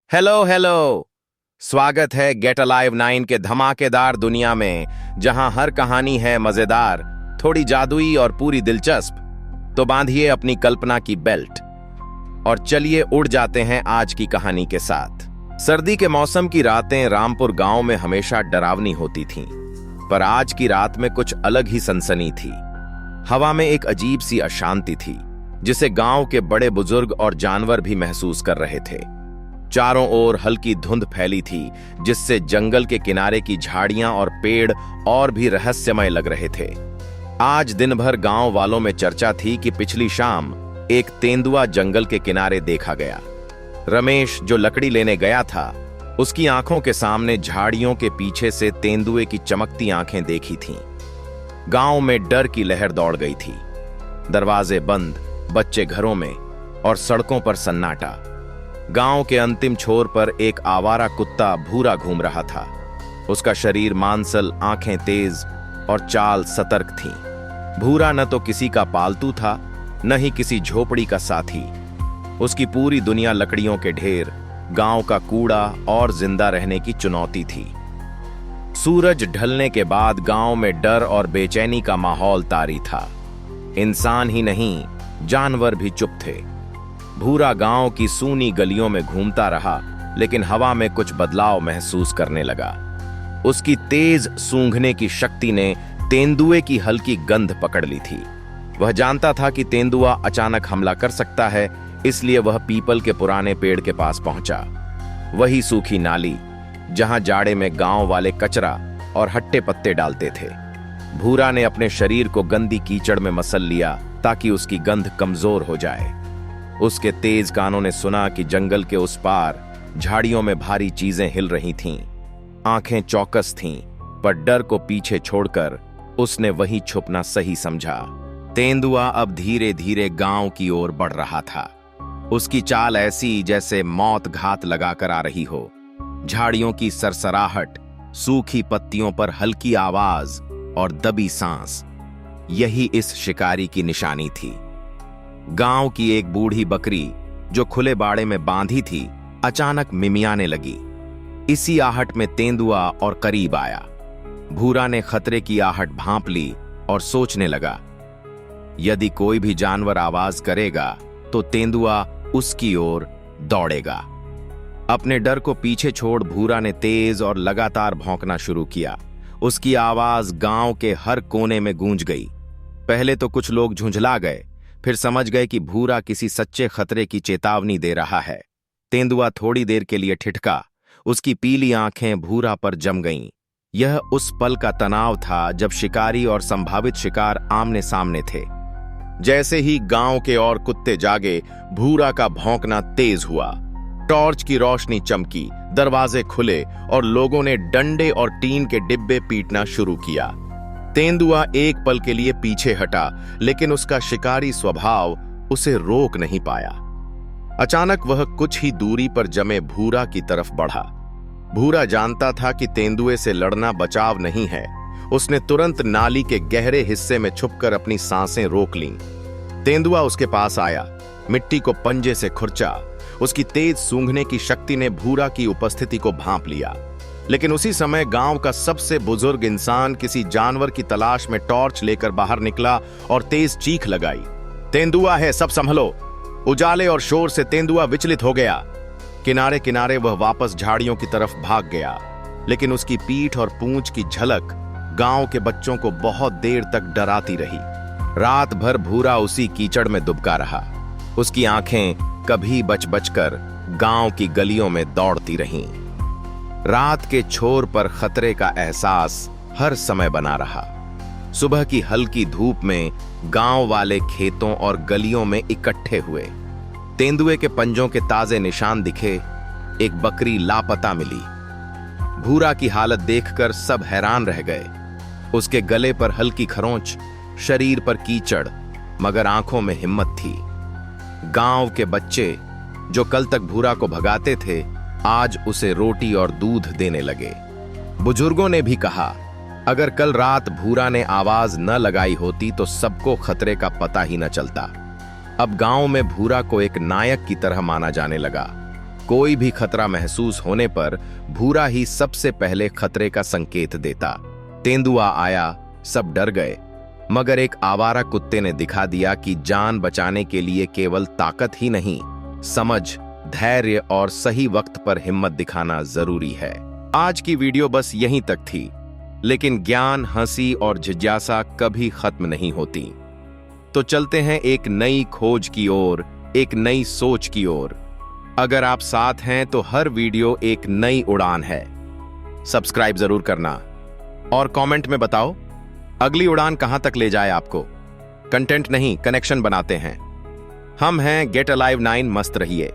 Hello hello. स्वागत है gate alive 9 के धमाकेदार दुनिया में, जहां हर कहानी है मजेदार, थोड़ी जादुई और पूरी दिलचस्प। तो बांधिए अपनी कल्पना की बेल्ट और चलिए उड़ जाते हैं आज की कहानी के साथ। सर्दी के मौसम की रातें रामपुर गांव में हमेशा डरावनी होती थीं, पर आज की रात में कुछ अलग ही सनसनी थी। हवा में एक अजीब सी अशांति थी, जिसे गांव के बड़े बुजुर्ग और जानवर भी महसूस कर रहे थे। चारों ओर हल्की धुंध फैली थी, जिससे जंगल के किनारे की झाड़ियां और पेड़ और भी रहस्यमय लग रहे थे। आज दिन भर गांव वालों में चर्चा थी कि पिछली शाम एक तेंदुआ जंगल के किनारे देखा गया। रमेश, जो लकड़ी लेने गया था, उसकी आंखों के सामने झाड़ियों के पीछे से तेंदुए की चमकती आंखें देखी थीं। गांव में डर की लहर दौड़ गई थी। दरवाजे बंद, बच्चे घरों में और सड़कों पर सन्नाटा। गांव के अंतिम छोर पर एक आवारा कुत्ता भूरा घूम रहा था। उसका शरीर मांसल, आंखें तेज और चाल सतर्क थीं। भूरा न तो किसी का पालतू था, न ही किसी झोपड़ी का साथी। उसकी पूरी दुनिया लकड़ियों के ढेर, गांव का कूड़ा और जिंदा रहने की चुनौती थी। सूरज ढलने के बाद गांव में डर और बेचैनी का माहौल तारी था। इंसान ही नहीं, जानवर भी चुप थे। भूरा गांव की सूनी गलियों में घूमता रहा, लेकिन हवा में कुछ बदलाव महसूस करने लगा। उसकी तेज सूंघने की शक्ति ने तेंदुए की हल्की गंध पकड़ ली थी। वह जानता था कि तेंदुआ अचानक हमला कर सकता है, इसलिए वह पीपल के पुराने पेड़ के पास पहुंचा। वही सूखी नाली, जहां जाड़े में गांव वाले कचरा और हट्टे पत्ते डालते थे। भूरा ने अपने शरीर को गंदी कीचड़ में मसल लिया ताकि उसकी गंध कमजोर हो जाए। उसके तेज कानों ने सुना कि जंगल के उस पार झाड़ियों में भारी चीजें हिल रही थीं। आंखें चौकस थीं, पर डर को पीछे छोड़कर उसने वहीं छुपना सही समझा। तेंदुआ अब धीरे धीरे गांव की ओर बढ़ रहा था। उसकी चाल ऐसी जैसे मौत घात लगाकर आ रही हो। झाड़ियों की सरसराहट, सूखी पत्तियों पर हल्की आवाज और दबी सांस, यही इस शिकारी की निशानी थी। गांव की एक बूढ़ी बकरी, जो खुले बाड़े में बांधी थी, अचानक मिमियाने लगी। इसी आहट में तेंदुआ और करीब आया। भूरा ने खतरे की आहट भांप ली और सोचने लगा, यदि कोई भी जानवर आवाज करेगा तो तेंदुआ उसकी ओर दौड़ेगा। अपने डर को पीछे छोड़ भूरा ने तेज और लगातार भौंकना शुरू किया। उसकी आवाज गांव के हर कोने में गूंज गई। पहले तो कुछ लोग झुंझला गए, फिर समझ गए कि भूरा किसी सच्चे खतरे की चेतावनी दे रहा है। तेंदुआ थोड़ी देर के लिए ठिठका। उसकी पीली आंखें भूरा पर जम गईं। यह उस पल का तनाव था जब शिकारी और संभावित शिकार आमने सामने थे। जैसे ही गांव के और कुत्ते जागे, भूरा का भौंकना तेज हुआ। टॉर्च की रोशनी चमकी, दरवाजे खुले और लोगों ने डंडे और टीन के डिब्बे पीटना शुरू किया। तेंदुआ एक पल के लिए पीछे हटा, लेकिन उसका शिकारी स्वभाव उसे रोक नहीं पाया। अचानक वह कुछ ही दूरी पर जमे भूरा की तरफ बढ़ा। भूरा जानता था कि तेंदुए से लड़ना बचाव नहीं है। उसने तुरंत नाली के गहरे हिस्से में छुपकर अपनी सांसें रोक लीं। तेंदुआ उसके पास आया, मिट्टी को पंजे से खुरचा। उसकी तेज सूंघने की शक्ति ने भूरा की उपस्थिति को भांप लिया। लेकिन उसी समय गांव का सबसे बुजुर्ग इंसान किसी जानवर की तलाश में टॉर्च लेकर बाहर निकला और तेज चीख लगाई, तेंदुआ है, सब संभलो। उजाले और शोर से तेंदुआ विचलित हो गया। किनारे किनारे वह वापस झाड़ियों की तरफ भाग गया, लेकिन उसकी पीठ और पूंछ की झलक गांव के बच्चों को बहुत देर तक डराती रही। रात भर भूरा उसी कीचड़ में दुबका रहा। उसकी आंखें कभी बच बचकर गांव की गलियों में दौड़ती रहीं। रात के छोर पर खतरे का एहसास हर समय बना रहा। सुबह की हल्की धूप में गांव वाले खेतों और गलियों में इकट्ठे हुए। तेंदुए के पंजों के ताजे निशान दिखे। एक बकरी लापता मिली। भूरा की हालत देखकर सब हैरान रह गए। उसके गले पर हल्की खरोंच, शरीर पर कीचड़, मगर आंखों में हिम्मत थी। गांव के बच्चे, जो कल तक भूरा को भगाते थे, आज उसे रोटी और दूध देने लगे। बुजुर्गों ने भी कहा, अगर कल रात भूरा ने आवाज न लगाई होती तो सबको खतरे का पता ही न चलता। अब गांव में भूरा को एक नायक की तरह माना जाने लगा। कोई भी खतरा महसूस होने पर भूरा ही सबसे पहले खतरे का संकेत देता। तेंदुआ आया, सब डर गए, मगर एक आवारा कुत्ते ने दिखा दिया कि जान बचाने के लिए केवल ताकत ही नहीं, समझ, धैर्य और सही वक्त पर हिम्मत दिखाना जरूरी है। आज की वीडियो बस यहीं तक थी, लेकिन ज्ञान, हंसी और जिज्ञासा कभी खत्म नहीं होती। तो चलते हैं एक नई खोज की ओर, एक नई सोच की ओर। अगर आप साथ हैं तो हर वीडियो एक नई उड़ान है। सब्सक्राइब जरूर करना और कमेंट में बताओ अगली उड़ान कहां तक ले जाए आपको। कंटेंट नहीं, कनेक्शन बनाते हैं। हम हैं गेट अलाइव 9। मस्त रहिए।